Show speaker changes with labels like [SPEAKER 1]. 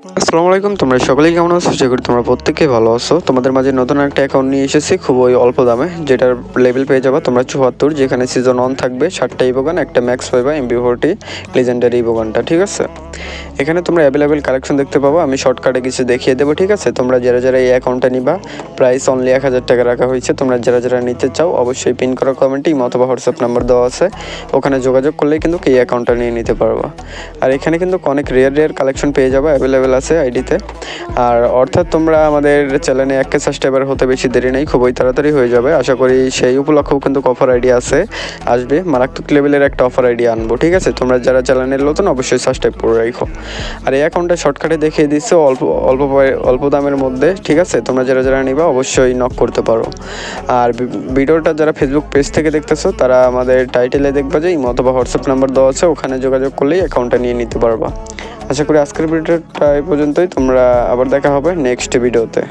[SPEAKER 1] আসসালামু আলাইকুম, তোমরা সকলেই কেমন আছো? আশা করি তোমরা প্রত্যেকেই ভালো আছো। তোমাদের মাঝে নতুন একটা অ্যাকাউন্ট নিয়ে এসেছি খুবই অল্প দামে, যেটার লেভেল পেয়ে যাবে তোমরা 74, যেখানে সিজন 1 থাকবে 7টা ইভোগান, একটা ম্যাক্স পাইবা MP40 লেজেন্ডারি ইভোগানটা। ঠিক আছে, এখানে তোমরা অ্যাভেলেবেল কালেকশন দেখতে পাবো। আমি শর্টকাটে কিছু দেখিয়ে দেবো। ঠিক আছে, তোমরা যারা এই অ্যাকাউন্টটা নিবা, প্রাইস অনলি 1000 টাকা রাখা হয়েছে। তোমরা যারা নিতে চাও অবশ্যই পিন করা কমেন্টে অথবা হোয়াটসঅ্যাপ নাম্বার দেওয়া আছে, ওখানে যোগাযোগ করলেই কিন্তু এই অ্যাকাউন্টটা নিয়ে নিতে পারবা। আর এখানে কিন্তু অনেক রেয়ার কালেকশন পেয়ে যাবে, অ্যাভেলেবেল আছে আইডিতে। আর অর্থাৎ তোমরা আমাদের চ্যানেলে 1K সাবস্ক্রাইবার হতে বেশি দেরি নেই, খুবই তাড়াতাড়ি হয়ে যাবে। আশা করি সেই উপলক্ষেও কিন্তু অফার আইডি আসবে, মারাত্মক লেভেলের একটা অফার আইডি আনবো। ঠিক আছে, তোমরা যারা চ্যানেলের নতুন অবশ্যই সাবস্ক্রাইব করে রাখো। আর এই অ্যাকাউন্টটা শর্টকাটে দেখিয়ে দিচ্ছে অল্প দামের মধ্যে। ঠিক আছে, তোমরা যারা নিবা অবশ্যই নক করতে পারো। আর ভিডিওটা যারা ফেসবুক পেজ থেকে দেখতেছো তারা আমাদের টাইটেলে দেখবা যে ইমো অথবা হোয়াটসঅ্যাপ নাম্বার দেওয়া আছে, ওখানে যোগাযোগ করলেই অ্যাকাউন্টটা নিয়ে নিতে পারবা। আশা করি আজকের ভিডিওটা এই পর্যন্তই। তোমরা আবার দেখা হবে নেক্সট ভিডিওতে।